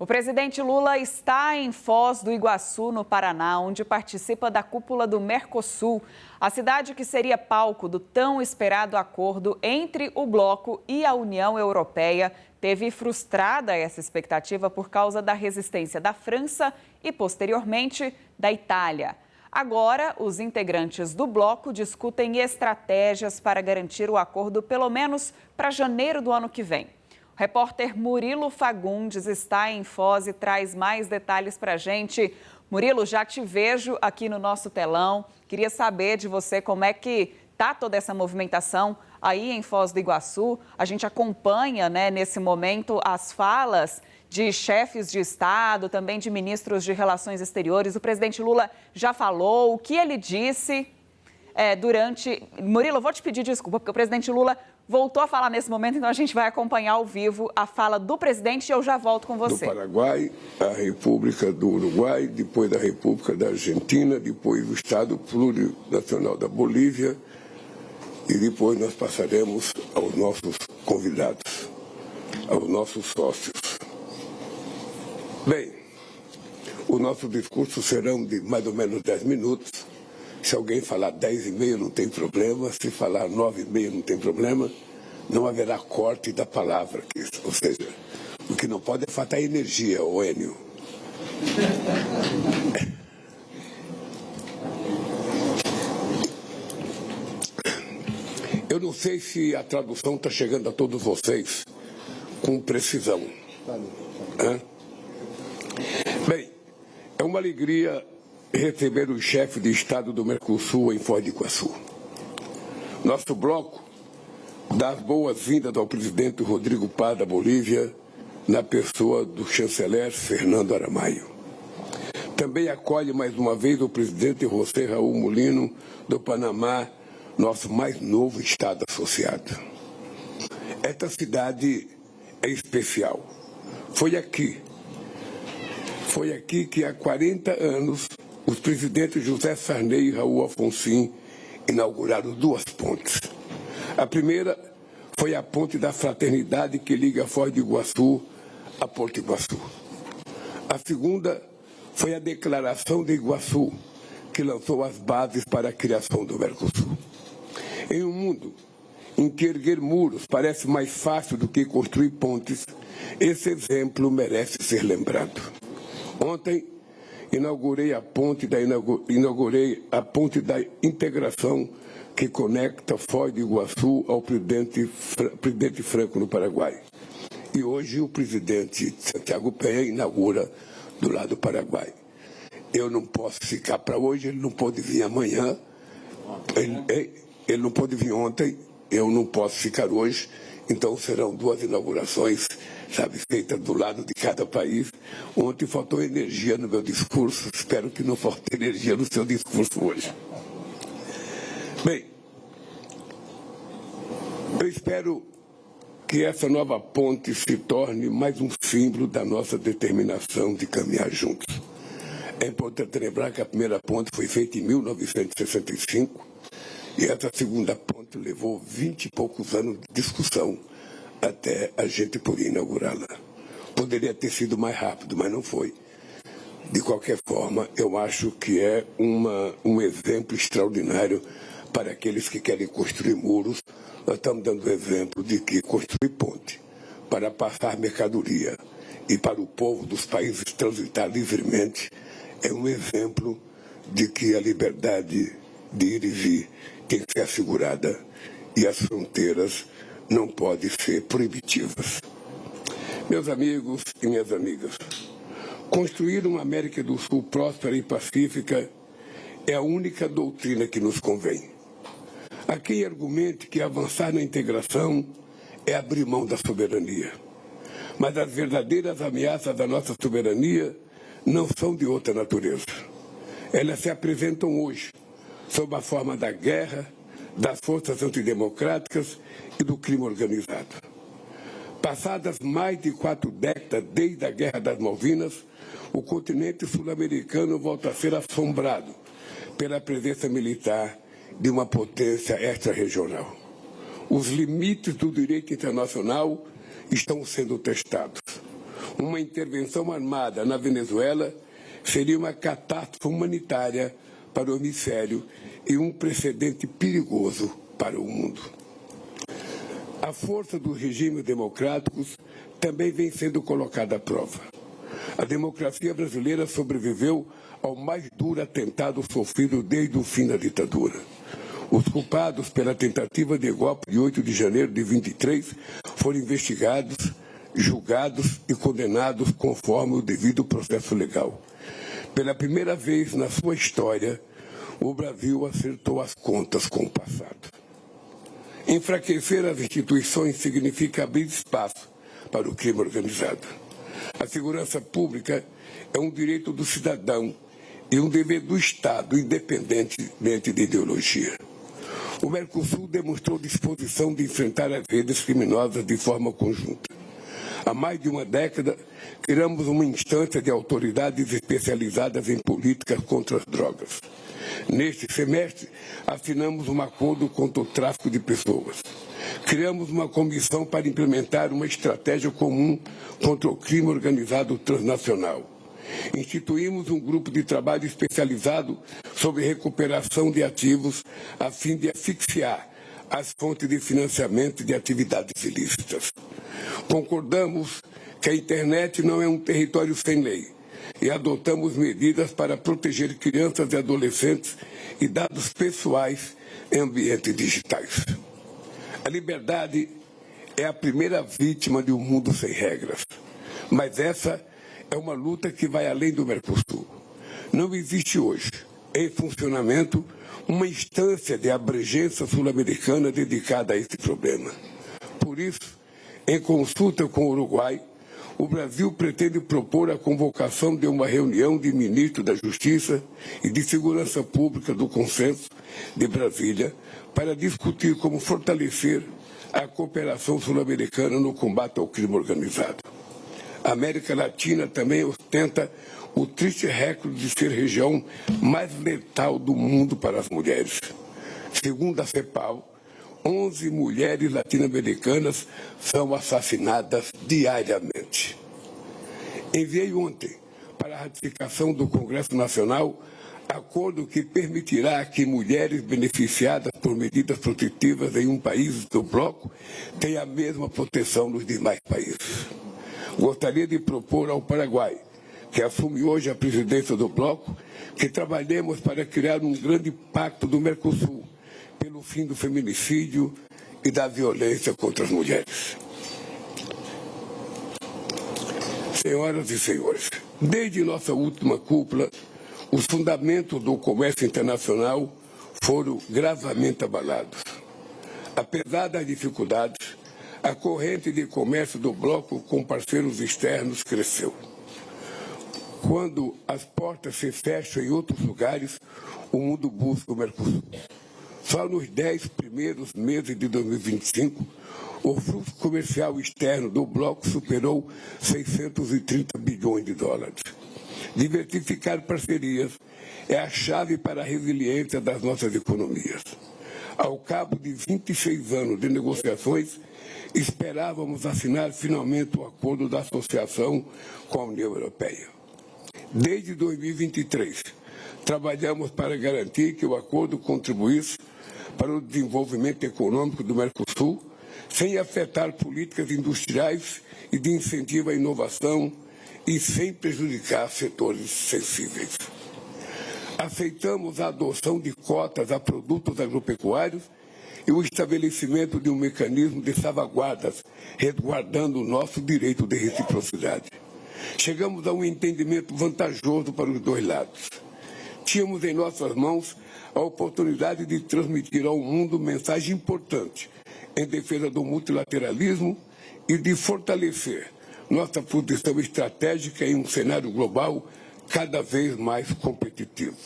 presidente Lula está em Foz do Iguaçu, no Paraná, onde participa da cúpula do Mercosul, a cidade que seria palco do tão esperado acordo entre o bloco e a União Europeia. Teve frustrada essa expectativa por causa da resistência da França e, posteriormente, da Itália. Agora, os integrantes do bloco discutem estratégias para garantir o acordo pelo menos para janeiro do ano que vem. O repórter Murilo Fagundes está em Foz e traz mais detalhes para a gente. Murilo, já te vejo aqui no nosso telão. Queria saber de você como é que está toda essa movimentação aí em Foz do Iguaçu. A gente acompanha, nesse momento, as falas de chefes de Estado, também de ministros de Relações Exteriores. O presidente Lula já falou. O que ele disse durante... Murilo, eu vou te pedir desculpa, porque o presidente Lula voltou a falar nesse momento, então a gente vai acompanhar ao vivo a fala do presidente e eu já volto com você. Do Paraguai, a República do Uruguai, depois da República da Argentina, depois do Estado Plurinacional da Bolívia e depois nós passaremos aos nossos convidados, aos nossos sócios. Bem, o nosso discurso serão de mais ou menos 10 minutos. Se alguém falar 10h30 não tem problema, se falar 9h30 não tem problema, não haverá corte da palavra. Ou seja, o que não pode é faltar energia, ô Enio. Eu não sei se a tradução está chegando a todos vocês com precisão. Bem, é uma alegria receber o chefe de Estado do Mercosul em Foz do Iguaçu. Nosso bloco dá as boas-vindas ao presidente Rodrigo Paz da Bolívia, na pessoa do chanceler Fernando Aramayo. Também acolhe mais uma vez o presidente José Raul Mulino, do Panamá, nosso mais novo Estado associado. Esta cidade é especial. Foi aqui que há 40 anos os presidentes José Sarney e Raul Alfonsin inauguraram 2 pontes. A primeira foi a ponte da fraternidade que liga Foz do Iguaçu a Porto Iguaçu. A segunda foi a Declaração de Iguaçu, que lançou as bases para a criação do Mercosul. Em um mundo em que erguer muros parece mais fácil do que construir pontes, esse exemplo merece ser lembrado. Ontem, inaugurei a ponte da integração que conecta Foz do Iguaçu ao presidente Franco no Paraguai. E hoje o presidente Santiago Peña inaugura do lado do Paraguai. Eu não posso ficar para hoje, ele não pôde vir amanhã, ele não pôde vir ontem, eu não posso ficar hoje, então serão 2 inaugurações, feitas do lado de cada país. Ontem faltou energia no meu discurso, espero que não falte energia no seu discurso hoje. Bem, eu espero que essa nova ponte se torne mais um símbolo da nossa determinação de caminhar juntos. É importante lembrar que a primeira ponte foi feita em 1965 e essa segunda ponte levou 20 e poucos anos de discussão até a gente poder inaugurá-la. Poderia ter sido mais rápido, mas não foi. De qualquer forma, eu acho que é um exemplo extraordinário para aqueles que querem construir muros. Nós estamos dando exemplo de que construir ponte para passar mercadoria e para o povo dos países transitar livremente é um exemplo de que a liberdade de ir e vir tem que ser assegurada e as fronteiras não podem ser proibitivas. Meus amigos e minhas amigas, construir uma América do Sul próspera e pacífica é a única doutrina que nos convém. Há quem argumente que avançar na integração é abrir mão da soberania. Mas as verdadeiras ameaças da nossa soberania não são de outra natureza. Elas se apresentam hoje, sob a forma da guerra, das forças antidemocráticas e do crime organizado. Passadas mais de 4 décadas desde a Guerra das Malvinas, o continente sul-americano volta a ser assombrado pela presença militar de uma potência extra-regional. Os limites do direito internacional estão sendo testados. Uma intervenção armada na Venezuela seria uma catástrofe humanitária para o hemisfério e um precedente perigoso para o mundo. A força dos regimes democráticos também vem sendo colocada à prova. A democracia brasileira sobreviveu ao mais duro atentado sofrido desde o fim da ditadura. Os culpados pela tentativa de golpe de 8 de janeiro de 23 foram investigados, julgados e condenados conforme o devido processo legal. Pela primeira vez na sua história, o Brasil acertou as contas com o passado. Enfraquecer as instituições significa abrir espaço para o crime organizado. A segurança pública é um direito do cidadão e um dever do Estado, independentemente de ideologia. O Mercosul demonstrou disposição de enfrentar as redes criminosas de forma conjunta. Há mais de uma década, criamos uma instância de autoridades especializadas em políticas contra as drogas. Neste semestre, assinamos um acordo contra o tráfico de pessoas. Criamos uma comissão para implementar uma estratégia comum contra o crime organizado transnacional. Instituímos um grupo de trabalho especializado sobre recuperação de ativos a fim de asfixiar as fontes de financiamento de atividades ilícitas. Concordamos que a internet não é um território sem lei e adotamos medidas para proteger crianças e adolescentes e dados pessoais em ambientes digitais. A liberdade é a primeira vítima de um mundo sem regras, mas essa é uma luta que vai além do Mercosul. Não existe hoje, em funcionamento, uma instância de abrangência sul-americana dedicada a esse problema. Por isso, em consulta com o Uruguai, o Brasil pretende propor a convocação de uma reunião de ministros da Justiça e de Segurança Pública do Consenso de Brasília para discutir como fortalecer a cooperação sul-americana no combate ao crime organizado. A América Latina também ostenta o triste recorde de ser a região mais letal do mundo para as mulheres. Segundo a CEPAL, 11 mulheres latino-americanas são assassinadas diariamente. Enviei ontem para a ratificação do Congresso Nacional acordo que permitirá que mulheres beneficiadas por medidas protetivas em um país do bloco tenham a mesma proteção nos demais países. Gostaria de propor ao Paraguai, que assume hoje a presidência do bloco, que trabalhemos para criar um grande pacto do Mercosul pelo fim do feminicídio e da violência contra as mulheres. Senhoras e senhores, desde nossa última cúpula, os fundamentos do comércio internacional foram gravemente abalados. Apesar das dificuldades, a corrente de comércio do bloco com parceiros externos cresceu. Quando as portas se fecham em outros lugares, o mundo busca o Mercosul. Só nos 10 primeiros meses de 2025, o fluxo comercial externo do bloco superou 630 bilhões de dólares. Diversificar parcerias é a chave para a resiliência das nossas economias. Ao cabo de 26 anos de negociações, esperávamos assinar finalmente o acordo da associação com a União Europeia. Desde 2023, trabalhamos para garantir que o acordo contribuísse para o desenvolvimento econômico do Mercosul, sem afetar políticas industriais e de incentivo à inovação e sem prejudicar setores sensíveis. Aceitamos a adoção de cotas a produtos agropecuários e o estabelecimento de um mecanismo de salvaguardas, resguardando o nosso direito de reciprocidade. Chegamos a um entendimento vantajoso para os dois lados. Tínhamos em nossas mãos a oportunidade de transmitir ao mundo mensagem importante em defesa do multilateralismo e de fortalecer nossa posição estratégica em um cenário global cada vez mais competitivo.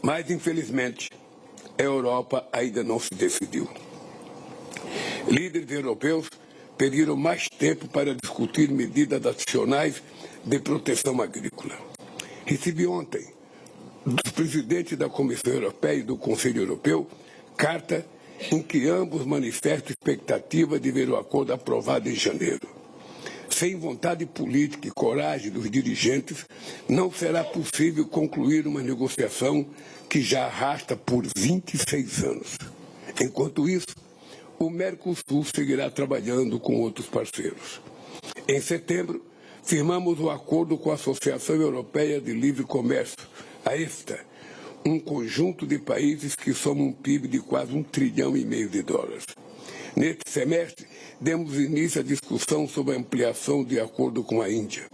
Mas, infelizmente, a Europa ainda não se decidiu. Líderes europeus pediram mais tempo para discutir medidas adicionais de proteção agrícola. Recebi ontem, dos presidentes da Comissão Europeia e do Conselho Europeu, carta em que ambos manifestam expectativa de ver o acordo aprovado em janeiro. Sem vontade política e coragem dos dirigentes, não será possível concluir uma negociação que já arrasta por 26 anos. Enquanto isso, o Mercosul seguirá trabalhando com outros parceiros. Em setembro, firmamos o acordo com a Associação Europeia de Livre Comércio, a EFTA, um conjunto de países que somam um PIB de quase US$ 1,5 trilhão de dólares. Neste semestre, demos início à discussão sobre a ampliação de acordo com a Índia.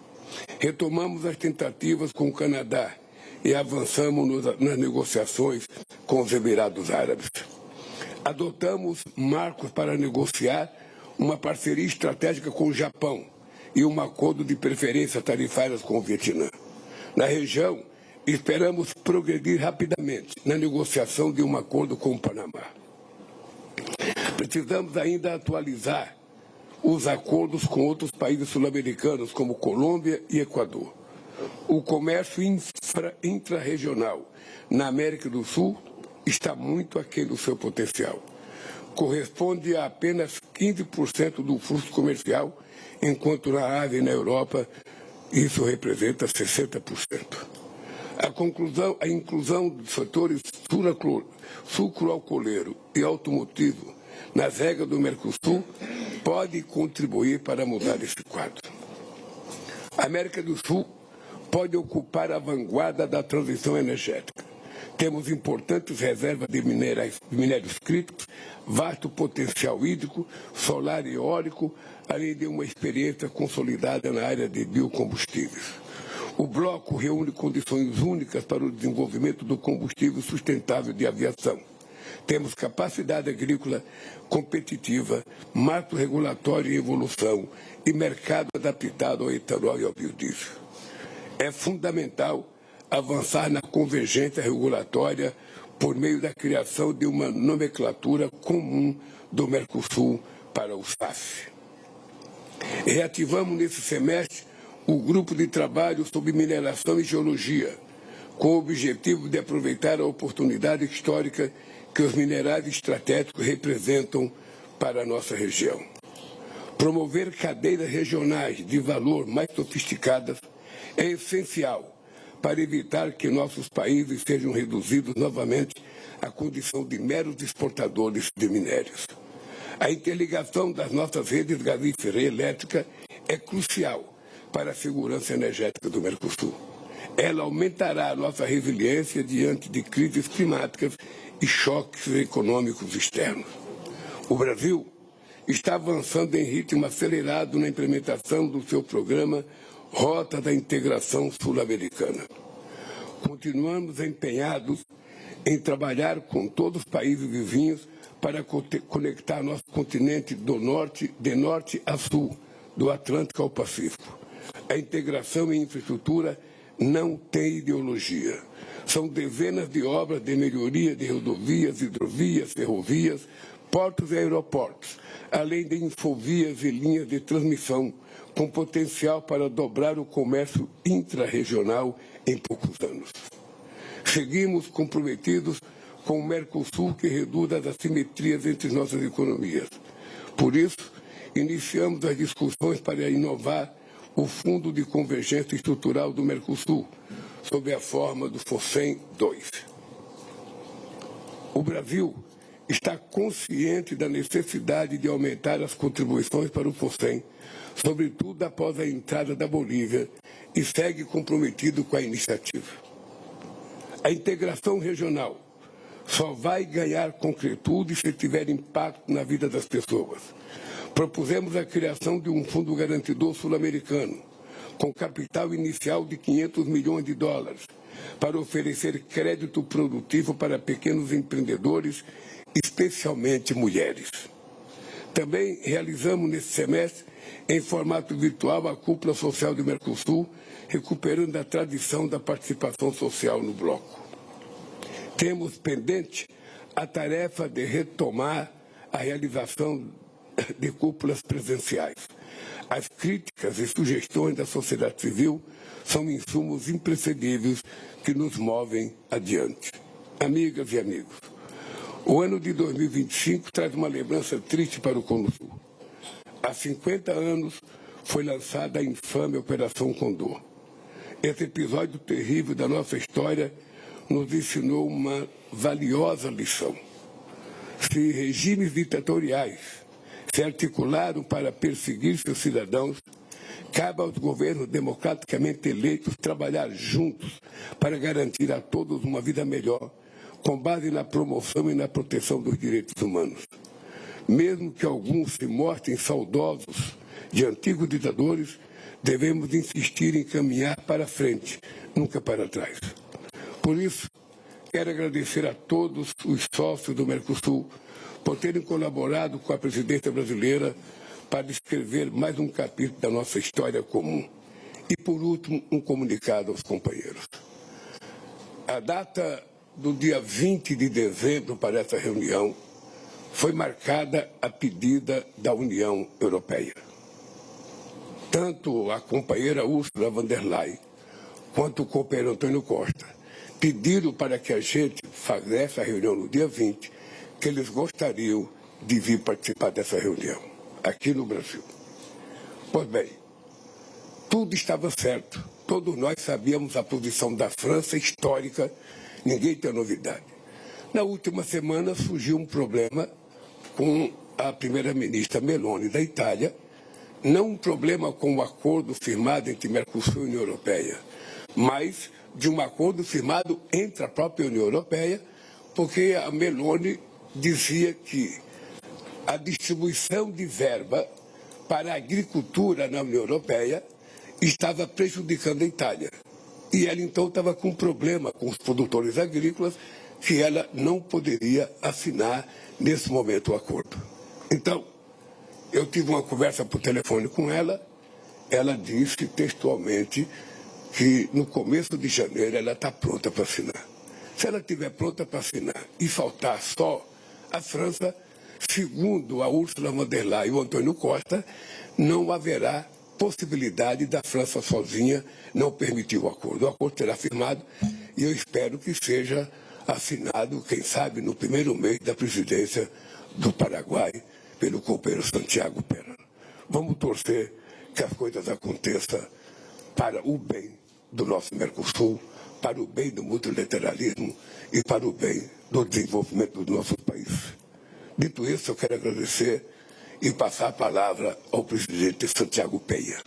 Retomamos as tentativas com o Canadá e avançamos nas negociações com os Emirados Árabes. Adotamos marcos para negociar uma parceria estratégica com o Japão e um acordo de preferências tarifárias com o Vietnã. Na região, esperamos progredir rapidamente na negociação de um acordo com o Panamá. Precisamos ainda atualizar os acordos com outros países sul-americanos, como Colômbia e Equador. O comércio intrarregional na América do Sul está muito aquém do seu potencial. Corresponde a apenas 15% do fluxo comercial, enquanto na Ásia e na Europa isso representa 60%. A inclusão dos setores sucroalcooleiro e automotivo nas regras do Mercosul pode contribuir para mudar esse quadro. A América do Sul pode ocupar a vanguarda da transição energética. Temos importantes reservas de minérios críticos, vasto potencial hídrico, solar e eólico, além de uma experiência consolidada na área de biocombustíveis. O bloco reúne condições únicas para o desenvolvimento do combustível sustentável de aviação. Temos capacidade agrícola competitiva, marco regulatório em evolução e mercado adaptado ao etanol e ao biodiesel. É fundamental avançar na convergência regulatória por meio da criação de uma nomenclatura comum do Mercosul para o SAF. Reativamos nesse semestre o grupo de trabalho sobre mineração e geologia, com o objetivo de aproveitar a oportunidade histórica que os minerais estratégicos representam para a nossa região. Promover cadeias regionais de valor mais sofisticadas é essencial para evitar que nossos países sejam reduzidos novamente à condição de meros exportadores de minérios. A interligação das nossas redes gasífera e elétrica é crucial para a segurança energética do Mercosul. Ela aumentará a nossa resiliência diante de crises climáticas e choques econômicos externos. O Brasil está avançando em ritmo acelerado na implementação do seu programa Rota da Integração Sul-Americana. Continuamos empenhados em trabalhar com todos os países vizinhos para conectar nosso continente de norte a sul, do Atlântico ao Pacífico. A integração em infraestrutura não tem ideologia. São dezenas de obras de melhoria de rodovias, hidrovias, ferrovias, portos e aeroportos, além de infovias e linhas de transmissão, com potencial para dobrar o comércio intrarregional em poucos anos. Seguimos comprometidos com o Mercosul, que reduz as assimetrias entre nossas economias. Por isso, iniciamos as discussões para inovar o Fundo de Convergência Estrutural do Mercosul, sob a forma do FOSEM II. O Brasil está consciente da necessidade de aumentar as contribuições para o FOSEM, sobretudo após a entrada da Bolívia, e segue comprometido com a iniciativa. A integração regional só vai ganhar concretude se tiver impacto na vida das pessoas. Propusemos a criação de um fundo garantidor sul-americano, com capital inicial de US$ 500 milhões, para oferecer crédito produtivo para pequenos empreendedores, especialmente mulheres. Também realizamos nesse semestre, em formato virtual, a Cúpula Social do Mercosul, recuperando a tradição da participação social no bloco. Temos pendente a tarefa de retomar a realização de cúpulas presenciais. As críticas e sugestões da sociedade civil são insumos imprescindíveis que nos movem adiante. Amigas e amigos, O ano de 2025 traz uma lembrança triste para o Cone Sul. Há 50 anos foi lançada a infame Operação Condor. Esse episódio terrível da nossa história nos ensinou uma valiosa lição. Se regimes ditatoriais se articularam para perseguir seus cidadãos, cabe aos governos democraticamente eleitos trabalhar juntos para garantir a todos uma vida melhor, com base na promoção e na proteção dos direitos humanos. Mesmo que alguns se mostrem saudosos de antigos ditadores, devemos insistir em caminhar para frente, nunca para trás. Por isso, quero agradecer a todos os sócios do Mercosul por terem colaborado com a presidência brasileira para escrever mais um capítulo da nossa história comum. E, por último, um comunicado aos companheiros. A data do dia 20 de dezembro para essa reunião foi marcada a pedida da União Europeia. Tanto a companheira Ursula von der Leyen quanto o companheiro Antônio Costa pediram para que a gente fizesse a reunião no dia 20, que eles gostariam de vir participar dessa reunião, aqui no Brasil. Pois bem, tudo estava certo. Todos nós sabíamos a posição da França histórica, ninguém tem novidade. Na última semana surgiu um problema com a primeira-ministra Meloni da Itália, não um problema com o acordo firmado entre Mercosul e União Europeia, mas de um acordo firmado entre a própria União Europeia, porque a Meloni dizia que a distribuição de verba para a agricultura na União Europeia estava prejudicando a Itália. E ela então estava com um problema com os produtores agrícolas que ela não poderia assinar nesse momento o acordo. Então, eu tive uma conversa por telefone com ela, ela disse textualmente que no começo de janeiro ela está pronta para assinar. Se ela estiver pronta para assinar e faltar só a França, segundo a Ursula von der Leyen e o Antônio Costa, não haverá possibilidade da França sozinha não permitir o acordo. O acordo será firmado e eu espero que seja assinado, quem sabe, no primeiro mês da presidência do Paraguai, pelo companheiro Santiago Pena. Vamos torcer que as coisas aconteçam para o bem do nosso Mercosul, para o bem do multilateralismo e para o bem do desenvolvimento do nosso país. Dito isso, eu quero agradecer e passar a palavra ao presidente Santiago Peña.